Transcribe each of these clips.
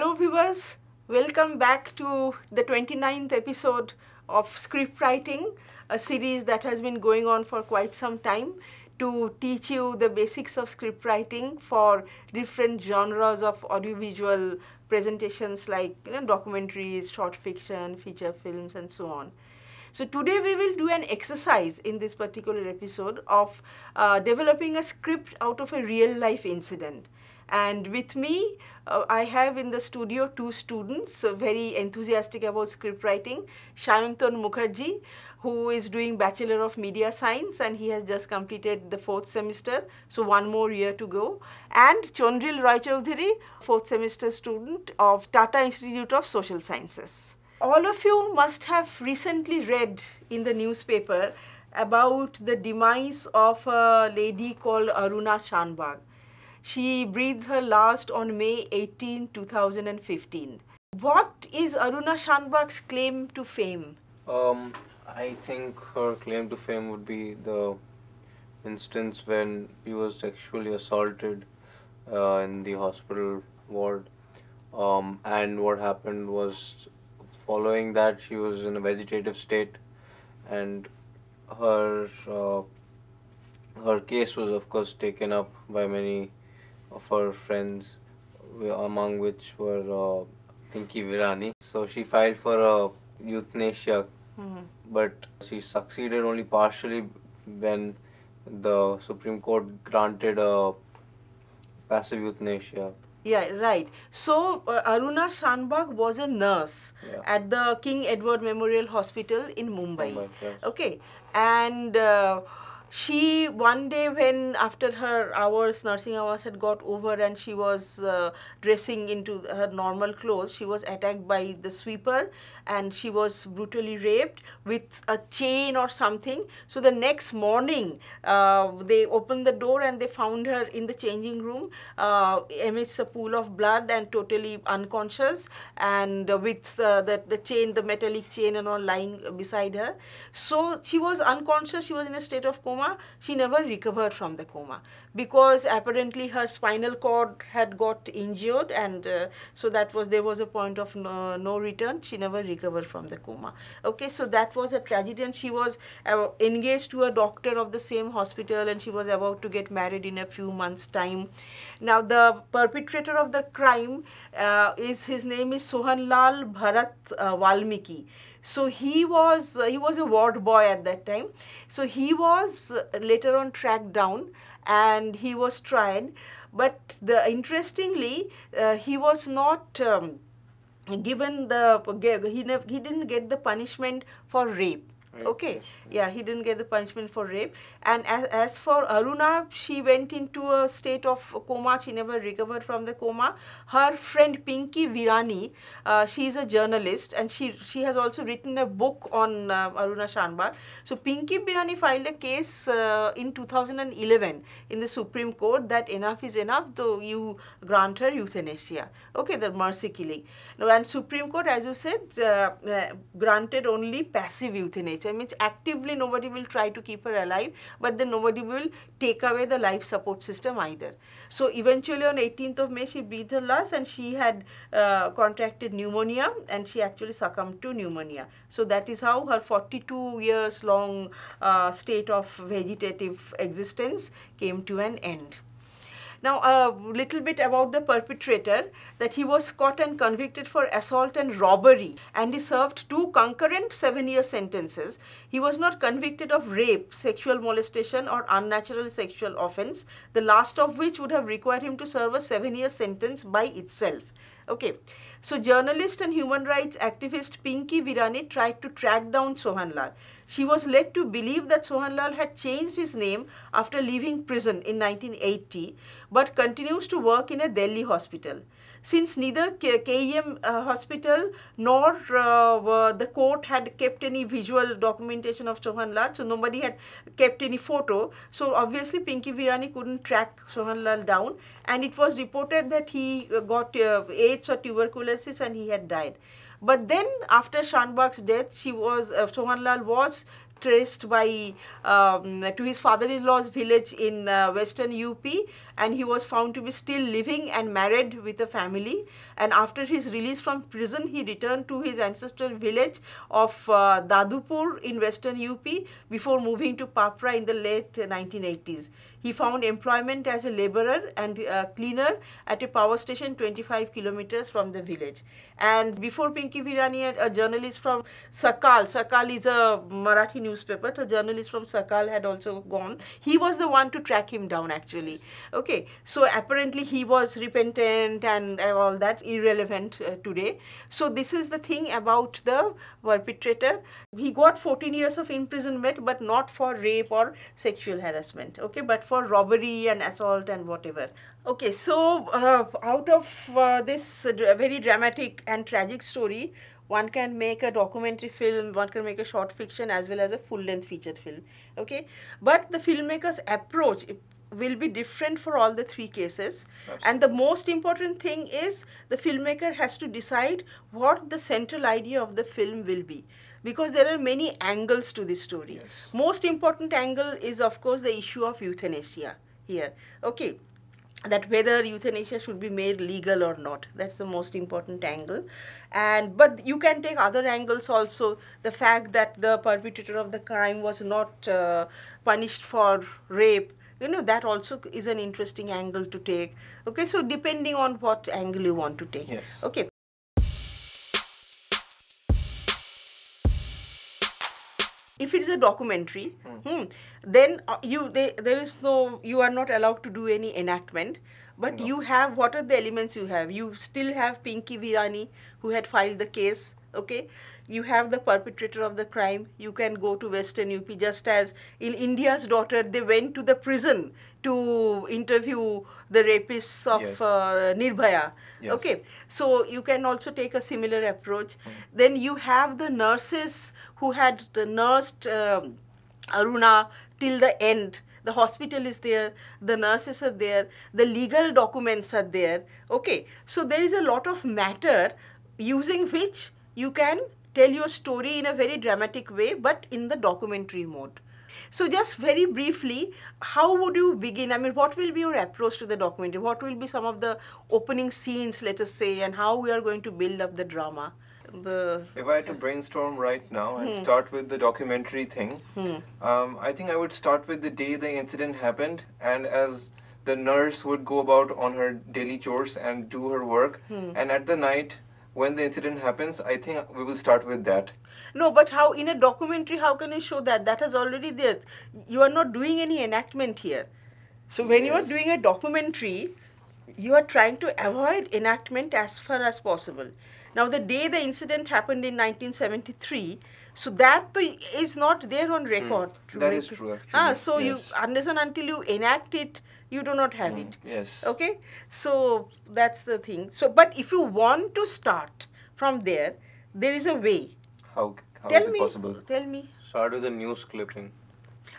Hello viewers, welcome back to the 29th episode of Script Writing, a series that has been going on for quite some time to teach you the basics of script writing for different genres of audiovisual presentations like documentaries, short fiction, feature films and so on. So today we will do an exercise in this particular episode of developing a script out of a real life incident. And with me, I have in the studio two students very enthusiastic about script writing. Sayantan Mukherjee, who is doing Bachelor of Media Science and he has just completed the 4th semester, so one more year to go. And Chandril Roy Chaudhary, 4th semester student of Tata Institute of Social Sciences. All of you must have recently read in the newspaper about the demise of a lady called Aruna Shanbag. She breathed her last on May 18, 2015. What is Aruna Shanbag's claim to fame? I think her claim to fame would be the instance when she was sexually assaulted in the hospital ward. And what happened was, following that, she was in a vegetative state, and her case was of course taken up by many of her friends, among which were Pinky Virani. So she filed for euthanasia, but she succeeded only partially when the Supreme Court granted a passive euthanasia. Yeah, right. So Aruna Shanbag was a nurse at the King Edward Memorial Hospital in Mumbai. Yes. Okay, and she one day, when after her nursing hours had got over and she was dressing into her normal clothes, she was attacked by the sweeper and she was brutally raped with a chain or something. So the next morning they opened the door and they found her in the changing room amidst a pool of blood and totally unconscious, and with the chain, the metallic chain and all lying beside her. So she was unconscious, she was in a state of coma. She never recovered from the coma because apparently her spinal cord had got injured, and so there was a point of no return. She never recovered from the coma. Okay, so that was a tragedy, and she was engaged to a doctor of the same hospital and she was about to get married in a few months' time. Now the perpetrator of the crime his name is Sohanlal Bharat Valmiki. So he was a ward boy at that time. So he was later on tracked down and he was tried. But interestingly, he was not given he didn't get the punishment for rape. Okay, yeah, he didn't get the punishment for rape. And as for Aruna, she went into a state of coma. She never recovered from the coma. Her friend Pinky Virani, she is a journalist and she has also written a book on Aruna Shanbag. So Pinky Virani filed a case in 2011 in the Supreme Court that enough is enough, though you grant her euthanasia. Okay, the mercy killing. Now, and Supreme Court, as you said, granted only passive euthanasia. Means actively nobody will try to keep her alive, but then nobody will take away the life support system either. So eventually on 18th of May she breathed her last and she had contracted pneumonia and she actually succumbed to pneumonia. So that is how her 42 years long state of vegetative existence came to an end. Now, a little bit about the perpetrator, that he was caught and convicted for assault and robbery and he served 2 concurrent 7-year sentences. He was not convicted of rape, sexual molestation or unnatural sexual offense, the last of which would have required him to serve a 7-year sentence by itself. Okay, so journalist and human rights activist Pinky Virani tried to track down Sohanlal. She was led to believe that Sohanlal had changed his name after leaving prison in 1980, but continues to work in a Delhi hospital. Since neither KEM hospital nor the court had kept any visual documentation of Sohanlal, so nobody had kept any photo, so obviously Pinky Virani couldn't track Sohanlal down, and it was reported that he got AIDS or tuberculosis and he had died. But then after Shanbag's death, Sohanlal was traced by to his father-in-law's village in western UP, and he was found to be still living and married with a family. And after his release from prison, he returned to his ancestral village of Dadupur in western UP before moving to Papra in the late 1980s. He found employment as a laborer and cleaner at a power station 25 kilometers from the village. And before Pinky Virani, a journalist from Sakal is a Marathi newspaper, a journalist from Sakal had also gone. He was the one to track him down actually. Okay, so apparently he was repentant and all that, irrelevant today. So this is the thing about the perpetrator. He got 14 years of imprisonment, but not for rape or sexual harassment, okay, but for robbery and assault and whatever. Okay, so out of this very dramatic and tragic story, one can make a documentary film, one can make a short fiction as well as a full-length feature film, okay. But the filmmaker's approach will be different for all the three cases. Absolutely. And the most important thing is the filmmaker has to decide what the central idea of the film will be, because there are many angles to this story. Yes. Most important angle is of course the issue of euthanasia here, okay, that whether euthanasia should be made legal or not. That's the most important angle. And but you can take other angles also. The fact that the perpetrator of the crime was not punished for rape, you know, that also is an interesting angle to take. Okay, so depending on what angle you want to take. Yes. Okay. If it is a documentary, then you are not allowed to do any enactment, but you have, what are the elements you have? You still have Pinky Virani, who had filed the case, okay? You have the perpetrator of the crime. You can go to Western UP, just as in India's Daughter, they went to the prison to interview the rapists of Nirbhaya. Yes. Okay, so you can also take a similar approach. Then you have the nurses who had nursed Aruna till the end. The hospital is there, the nurses are there, the legal documents are there. Okay, so there is a lot of matter using which you can tell your story in a very dramatic way, but in the documentary mode. So just very briefly, how would you begin? I mean, what will be your approach to the documentary? What will be some of the opening scenes, let us say, and how we are going to build up the drama? If I had to brainstorm right now and start with the documentary thing, I think I would start with the day the incident happened, and as the nurse would go about on her daily chores and do her work, and at the night, when the incident happens, I think we will start with that. No, but how, in a documentary, how can you show that? That is already there. You are not doing any enactment here. So when you are doing a documentary, you are trying to avoid enactment as far as possible. Now, the day the incident happened in 1973, so that is not there on record. That is true, actually. So you, unless and until you enact it, you do not have it. Yes. Okay, so that's the thing. So, but if you want to start from there, there is a way. How is it possible? Tell me. Start with a news clipping.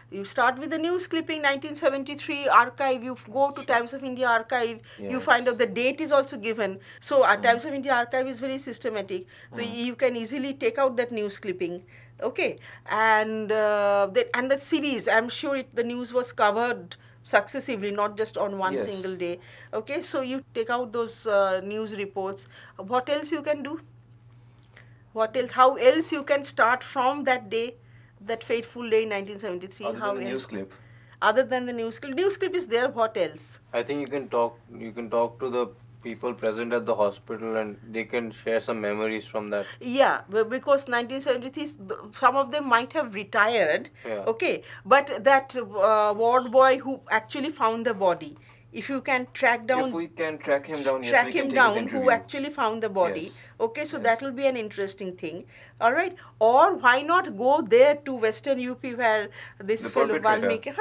You start with the news clipping, 1973 archive, you go to Times of India archive, you find out the date is also given. So Times of India archive is very systematic. So you can easily take out that news clipping. Okay, and the series, I'm sure the news was covered successively, not just on one single day. Okay, so you take out those news reports. What else you can do? What else? How else you can start from that day? That fateful day in 1973. Other than the news clip. Other than the news clip. News clip is there, what else? I think you can talk to the people present at the hospital and they can share some memories from that. Yeah, because 1973, some of them might have retired, okay, but that ward boy who actually found the body, if you can track down, if we can track him down, track him down, who actually found the body, okay, so that will be an interesting thing, all right. Or why not go there to Western UP where this fellow Valmiki,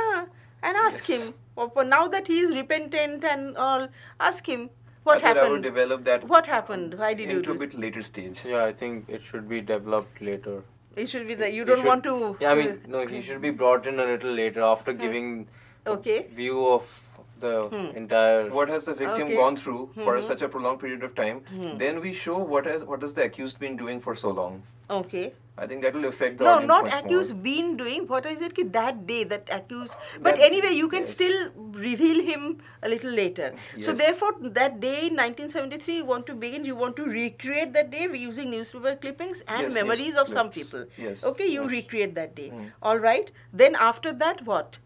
and ask him, now that he is repentant and all, ask him what happened. I would develop that. What happened? Why did you do into a bit later stage? Yeah, I think it should be developed later. It should be that you don't want to. Yeah, I mean, no, he should be brought in a little later after giving a view of the entire. What has the victim gone through for such a prolonged period of time? Then we show what has the accused been doing for so long. Okay. I think that will affect the No, audience not much accused, more. been doing. What is it ki that day that accused? That- But anyway, you can yes. still reveal him a little later. So Yes. therefore, that day in 1973, you want to begin. You want to recreate that day using newspaper clippings and Yes, memories news of some clips. people. Yes, Okay, you yes. recreate that day. Mm. All right. Then after that, what?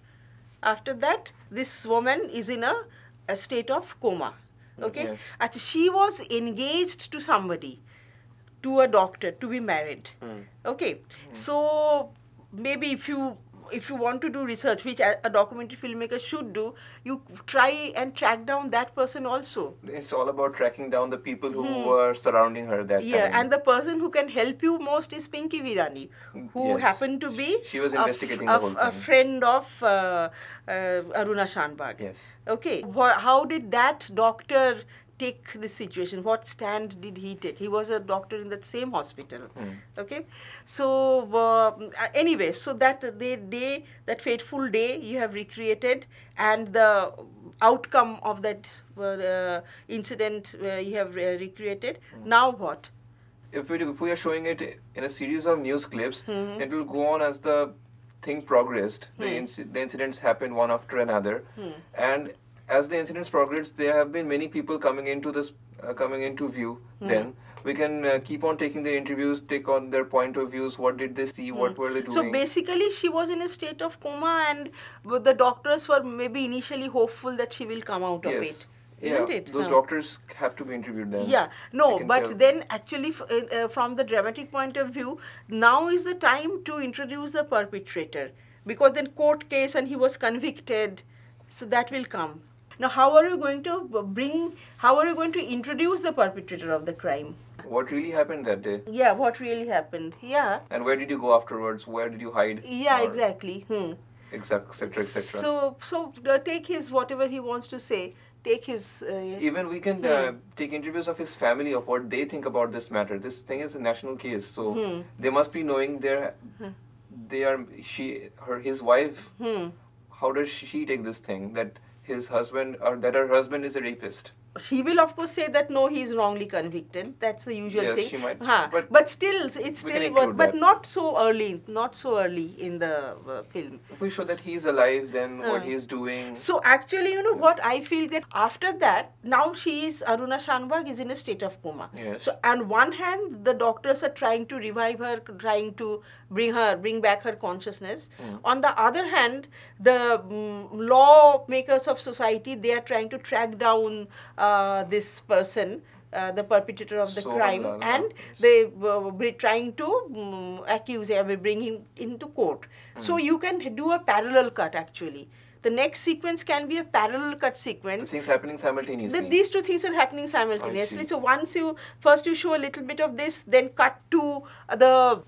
After that, this woman is in a state of coma. Okay. Yes. Actually, she was engaged to somebody, to a doctor, to be married. Okay, so maybe if you want to do research, which a documentary filmmaker should do, you try and track down that person also. It's all about tracking down the people who were surrounding her that Yeah, time. and the person who can help you most is Pinky Virani, who Yes. happened to be She was a investigating the whole a thing. friend of Aruna Shanbag. Yes. Okay, how did that doctor take this situation? What stand did he take? He was a doctor in that same hospital. Okay, so anyway, so that that fateful day you have recreated, and the outcome of that incident you have recreated. Now what? If we are showing it in a series of news clips, it will go on as the thing progressed. The incidents happened one after another, and as the incidents progressed, there have been many people coming into view. Then we can keep on taking the interviews, take on their point of views. What did they see? What were they doing? So basically, she was in a state of coma, and the doctors were maybe initially hopeful that she will come out of it. Isn't it? Those doctors have to be interviewed then. Yeah, no, Taken care but of. then actually from the dramatic point of view, now is the time to introduce the perpetrator, because then court case and he was convicted, so that will come. Now, how are you going to introduce the perpetrator of the crime? What really happened that day? Yeah, what really happened? Yeah. And where did you go afterwards? Where did you hide? Yeah, Or exactly. etc., etc. So take his whatever he wants to say. Take his. Even we can take interviews of his family, of what they think about this matter. This thing is a national case, so they must be knowing his wife. How does she take this thing that his husband or that her husband is a rapist? She will of course say that no, he is wrongly convicted. That's the usual Yes, thing. she might, but still, it's can still, include but that. not so early in the film. If we show that he's alive, then what he's doing. So actually, you know what, I feel that after that, now Aruna Shanbag is in a state of coma. Yes. So on one hand, the doctors are trying to revive her, trying to bring back her consciousness. On the other hand, the lawmakers of society, they are trying to track down this person, the perpetrator of the crime, and they were trying to accuse him, bring him into court. So you can do a parallel cut actually. The next sequence can be a parallel cut sequence. The things happening simultaneously. These two things are happening simultaneously. I see. So once first you show a little bit of this, then cut to the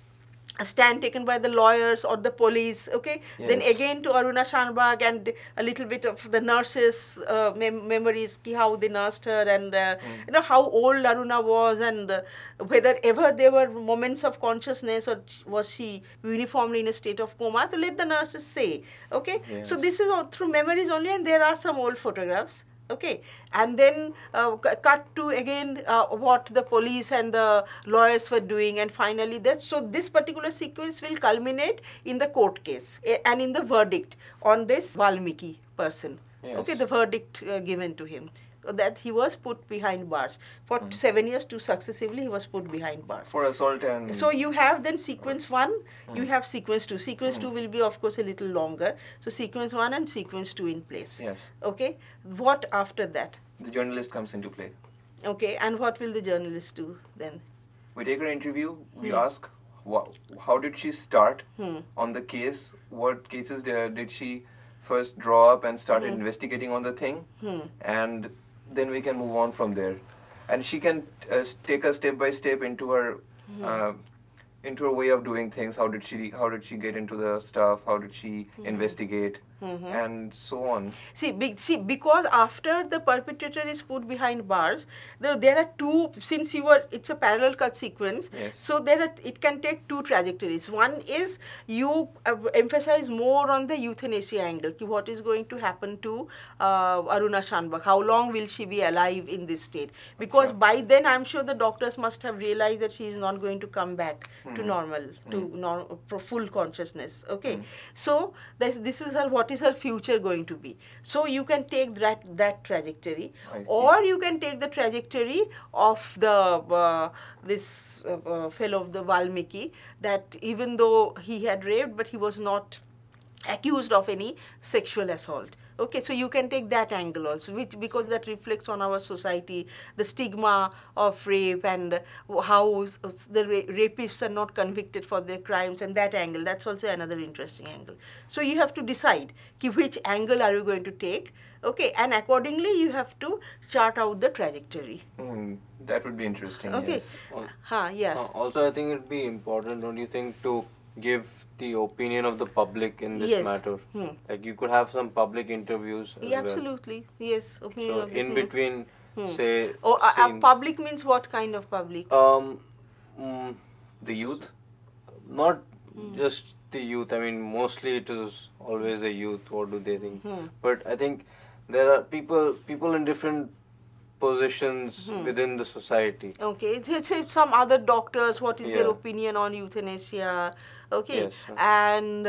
stand taken by the lawyers or the police, okay? Yes. Then again to Aruna Shanbag and a little bit of the nurses' memories, how they nursed her, and you know how old Aruna was, and whether ever there were moments of consciousness, or was she uniformly in a state of coma. So let the nurses say, okay? Yes. So this is all through memories only, and there are some old photographs. Okay, and then cut to again what the police and the lawyers were doing, and finally this particular sequence will culminate in the court case and in the verdict on this Valmiki person. Yes. Okay, the verdict given to him, that he was put behind bars for 7 years. Successively he was put behind bars for assault. And so you have then sequence 1, you have sequence 2. Sequence 2 will be of course a little longer. So sequence 1 and sequence 2 in place. Yes. Okay. What after that? The journalist comes into play. Okay. And what will the journalist do then? We take her interview. We ask, how did she start on the case? What cases did she first draw up and started investigating on the thing? And then we can move on from there. And she can take us step by step into her way of doing things. How did she get into the stuff? How did she investigate? and so on. See, because after the perpetrator is put behind bars, there are two, since it's a parallel cut sequence, Yes. so it can take two trajectories. One is you emphasize more on the euthanasia angle, what is going to happen to Aruna Shanbhag, how long will she be alive in this state, because by then I'm sure the doctors must have realized that she is not going to come back to normal, to full consciousness, okay. So this is what is her future going to be. So you can take that trajectory, or you can take the trajectory of the this fellow of the Valmiki, that even though he had raped, but he was not accused of any sexual assault. Okay, so you can take that angle also, because that reflects on our society, the stigma of rape, and how the rapists are not convicted for their crimes, and that angle, that's also another interesting angle. So you have to decide which angle are you going to take, okay, and accordingly you have to chart out the trajectory. That would be interesting. Okay. Yes. Also, I think it would be important, don't you think, to give the opinion of the public in this matter. Like you could have some public interviews as absolutely well. Yes, opinion so of the in between, say, public means what kind of public? The youth? Not just the youth. I mean, mostly it is always the youth. What do they think? But I think there are people in different positions within the society. Okay, say some other doctors, what is their opinion on euthanasia? Okay, Yes, and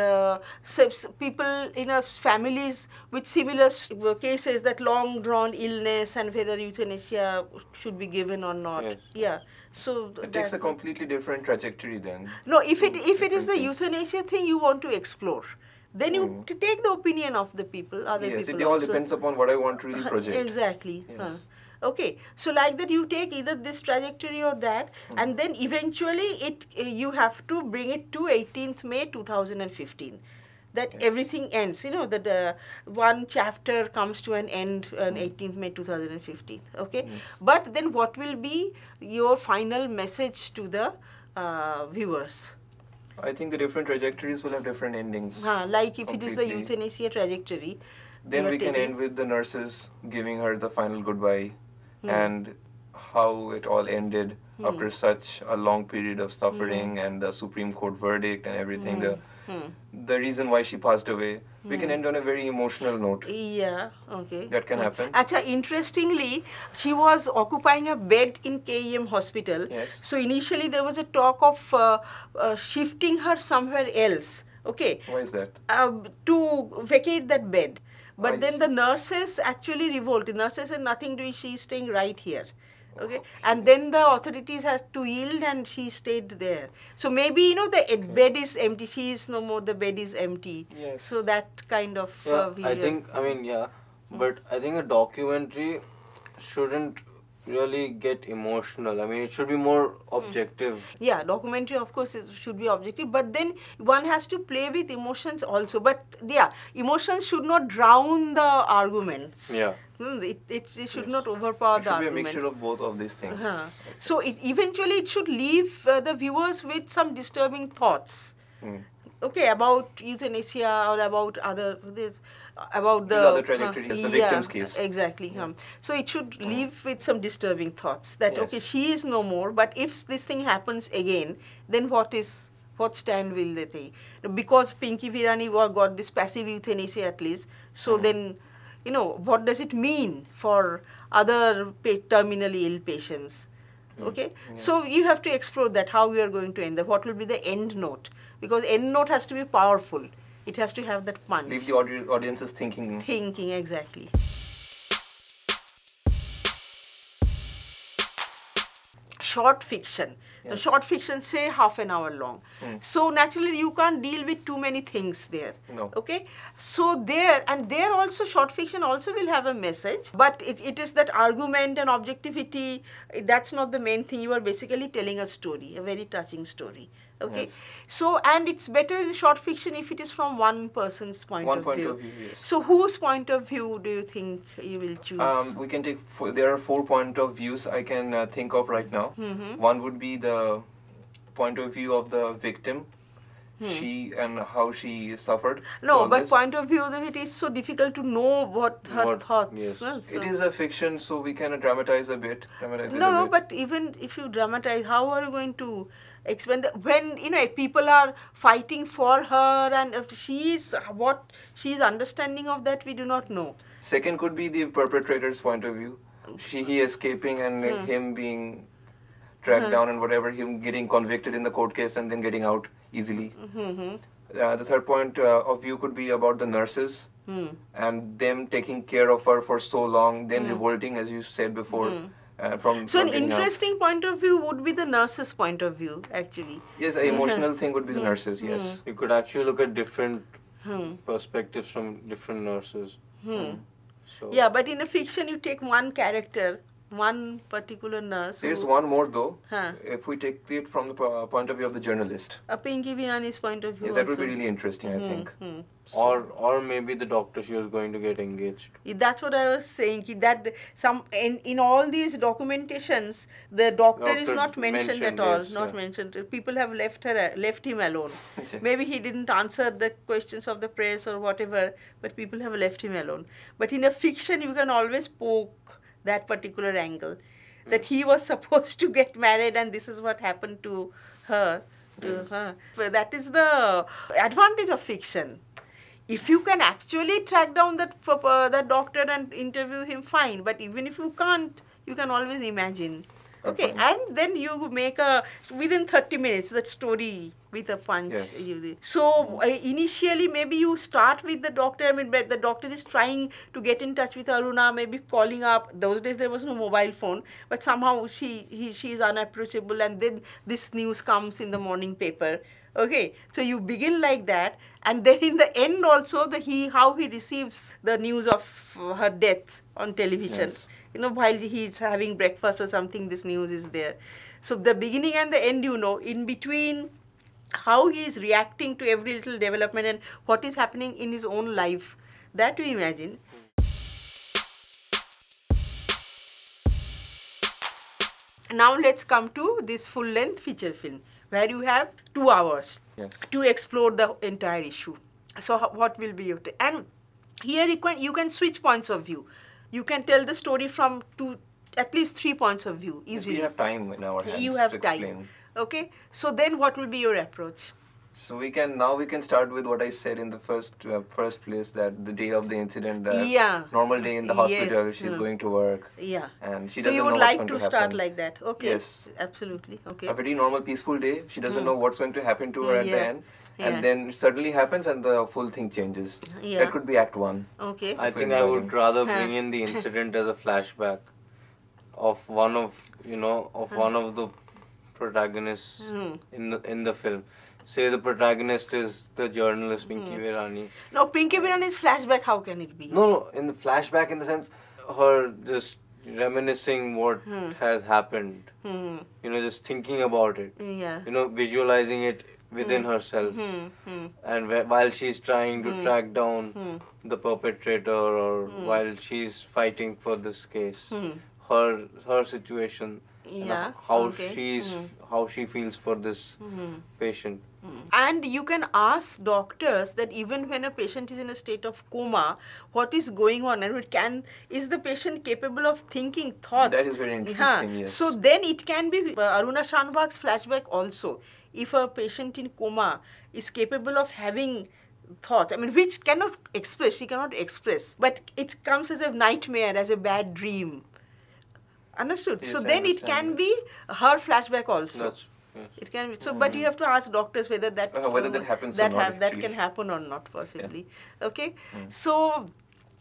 people in families with similar cases, that long drawn illness, and whether euthanasia should be given or not. Yes. Yeah, so it takes a completely different trajectory then. No, if it is the euthanasia thing you want to explore, then you take the opinion of the people, other people. Yes, it all depends upon what I want to really project. Exactly. Yes. Okay, so like that you take either this trajectory or that, and then eventually you have to bring it to 18th May 2015. That everything ends, you know, that one chapter comes to an end on 18th May 2015. Okay, but then what will be your final message to the viewers? I think the different trajectories will have different endings. Like if it is the euthanasia trajectory, then we can end with the nurses giving her the final goodbye, and how it all ended after such a long period of suffering, and the Supreme Court verdict and everything, the reason why she passed away. We can end on a very emotional note. Yeah, okay. That can happen. Acha, interestingly, she was occupying a bed in KEM hospital. Yes. So initially there was a talk of shifting her somewhere else. Okay. Why is that? To vacate that bed. But I then see. the nurses actually revolted. Nurses said nothing doing, she's staying right here. Okay, and then the authorities has to yield, and she stayed there. So maybe, you know, the bed is empty. She is no more. The bed is empty. Yes. So that kind of. I think. I mean, but I think a documentary shouldn't really get emotional. I mean, it should be more objective. Yeah, documentary of course should be objective, but then one has to play with emotions also. But yeah, emotions should not drown the arguments. Yeah. It should not overpower It the should be a argument. mixture of both of these things. So eventually it should leave the viewers with some disturbing thoughts. Okay, about euthanasia or about about the other trajectories, the victim's case. Exactly. So it should leave with some disturbing thoughts that okay, Yes. she is no more, but if this thing happens again, then what stand will they take? Because Pinky Virani got this passive euthanasia at least, so then, you know, what does it mean for other terminally ill patients? Okay, so you have to explore that, how we are going to end that, what will be the end note, because end note has to be powerful, it has to have that punch. Leave the audiences thinking. Thinking, exactly. Short fiction. Yes. Short fiction, say half an hour long. So naturally you can't deal with too many things there. No. Okay. So there also short fiction also will have a message, but it is that argument and objectivity, that's not the main thing. You are basically telling a story, a very touching story. Okay. Yes. So, and it's better in short fiction if it is from one person's point of view. Yes. So whose point of view do you think you will choose? We can take, there are 4 point of views I can think of right now. One would be the point of view of the victim, she and how she suffered. No, all but this. point of view of it is so difficult to know what her thoughts. Yes. No? So, It is a fiction, so we can dramatize a bit. Dramatize it no, a no, bit. but even if you dramatize, how are you going to explain when people are fighting for her and if what she's understanding of that we do not know. Second could be the perpetrator's point of view. He escaping and him being tracked down and whatever, him getting convicted in the court case and then getting out easily. The third point of view could be about the nurses and them taking care of her for so long, then revolting, as you said before. So an interesting point of view would be the nurse's point of view, actually. Yes, an emotional thing would be the nurses, yes. You could actually look at different perspectives from different nurses. So Yeah, but in a fiction you take one character, one particular nurse. There's one more though. Huh. If we take it from the point of view of the journalist. A Pinky Virani's point of view. Yes, that would be also. really interesting, I think. or maybe the doctor, she was going to get engaged. That's what I was saying. That in all these documentations, the doctor is Doctor not mentioned at mentioned, all. yes, Not yeah. mentioned. People have left him alone. Yes. Maybe he didn't answer the questions of the press or whatever, but people have left him alone. But in a fiction, you can always poke that particular angle, that he was supposed to get married and this is what happened to her. But that is the advantage of fiction. If you can actually track down that doctor and interview him, fine. But even if you can't, you can always imagine. Okay, and then you make within 30 minutes that story with a punch. Yes. So initially maybe you start with the doctor. I mean, but the doctor is trying to get in touch with Aruna, maybe calling up. Those days there was no mobile phone, but somehow she is unapproachable, and then this news comes in the morning paper. Okay, so you begin like that, and then in the end also how he receives the news of her death on television. Yes. While he's having breakfast or something, this news is there. So the beginning and the end, in between, how he is reacting to every little development and what is happening in his own life, that you imagine. Now let's come to this full-length feature film, where you have 2 hours to explore the entire issue. So what will be your and here you can switch points of view. You can tell the story from at least 3 points of view easily. We have time in our hands You have to time. explain. Okay, so then what will be your approach? So we can start with what I said in the first place, that the day of the incident, normal day in the hospital, Yes. she's going to work, Yeah. and she So doesn't you know would what's like going to to start happen. like that? Okay. Yes. Absolutely. Okay. A very normal, peaceful day. She doesn't know what's going to happen to her at the end, Yeah. and then it suddenly happens, and the full thing changes. Yeah. That could be Act 1. Okay. I think I would rather bring in the incident as a flashback of one of the protagonists in the film. Say the protagonist is the journalist Pinky Virani. No, Pinky Virani's flashback, how can it be? No, in the flashback, in the sense, her just reminiscing what has happened. Just thinking about it. Yeah. Visualizing it within herself. And while she's trying to track down the perpetrator, or while she's fighting for this case, her situation, Yeah. how she feels for this patient. And you can ask doctors that even when a patient is in a state of coma, what is going on, and is the patient capable of thinking thoughts? That is very interesting, yes. So then it can be Aruna Shanbhag's flashback also. If a patient in coma is capable of having thoughts, which she cannot express, but it comes as a nightmare, as a bad dream. Understood? Yes, so I then it understand, can yes. be her flashback also. That's yes. It can be so, but you have to ask doctors whether that's Whether that happens or not, that actually. can happen or not, possibly. Okay, so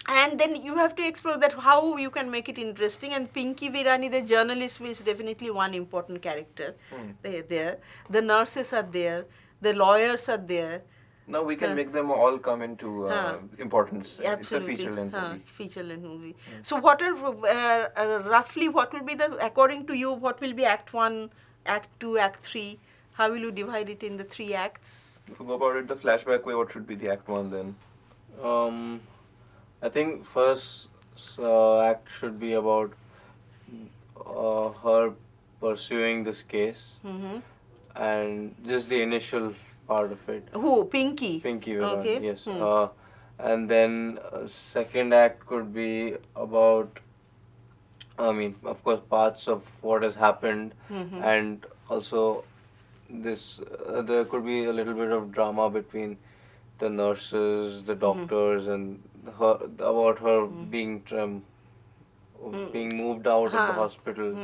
and then you have to explore that how you can make it interesting. And Pinky Virani, the journalist, is definitely one important character. They're there. The nurses are there. The lawyers are there. Now we can make them all come into importance. Absolutely. It's a feature-length movie. Feature-length movie. So what are roughly what will be according to you, what will be Act 1, Act 2, Act 3? How will you divide it in the 3 acts? If we go about it the flashback way, what should be the Act 1 then? I think first act should be about her pursuing this case, and just the initial part of it. Who? Pinky? Pinky Virani, Okay. yes. And then second act could be about, I mean, of course, parts of what has happened, and also this there could be a little bit of drama between the nurses, the doctors, and her, about her being being moved out of the hospital.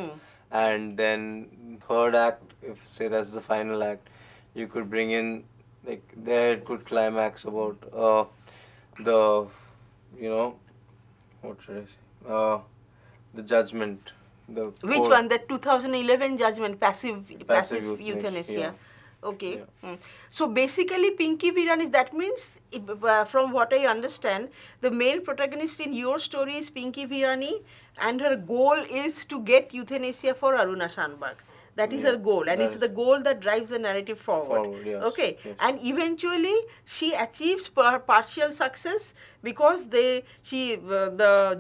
And then third act, if say that's the final act, you could bring in, like, there it could climax about the, you know, what should I say, the judgment. The Which court- one? The 2011 judgment, passive euthanasia, euthanasia. yeah. Okay. Yeah. So basically, Pinky Virani, that means, from what I understand, the main protagonist in your story is Pinky Virani, and her goal is to get euthanasia for Aruna Shanbag. That is her goal, and it's the goal that drives the narrative forward. Yes, Okay, yes. and eventually she achieves partial success because the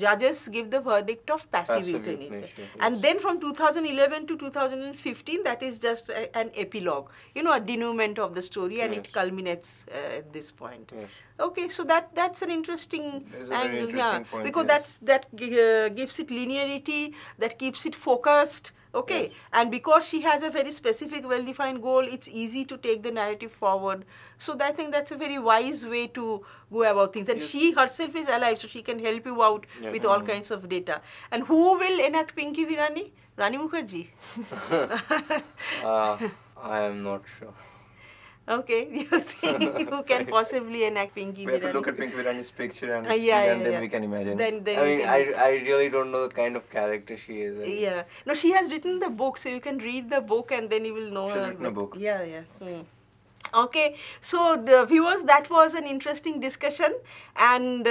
judges give the verdict of passive euthanasia. yes. And then from 2011 to 2015, that is just an epilogue, you know, a denouement of the story, and it culminates at this point. Yes. Okay, so that's an interesting That is a very angle, interesting point, because yes. that gives it linearity, that keeps it focused. Okay, Yes. and because she has a very specific, well-defined goal, it's easy to take the narrative forward. So I think that's a very wise way to go about things. And Yes. she herself is alive, so she can help you out Yeah. with all kinds of data. And who will enact Pinky Virani? Rani Mukherjee. I am not sure. Okay, you think who can possibly enact Pinky We have to Virani? look at Pinky Virani's picture and Yeah, see, yeah, and then yeah. we can imagine. Then I you mean, can- I really don't know the kind of character she is. Yeah. No, she has written the book, so you can read the book and then you will know She's her. written a book. Yeah, yeah. Okay, so the viewers, that was an interesting discussion, and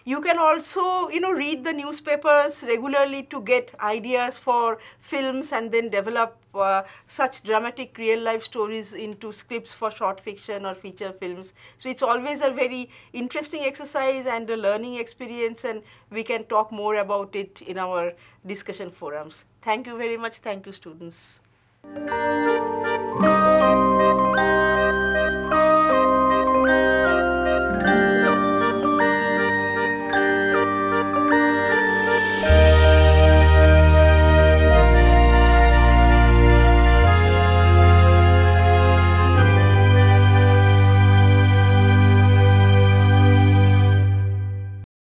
you can also, you know, read the newspapers regularly to get ideas for films and then develop such dramatic real life stories into scripts for short fiction or feature films. So it's always a very interesting exercise and a learning experience, and we can talk more about it in our discussion forums. Thank you very much. Thank you, students.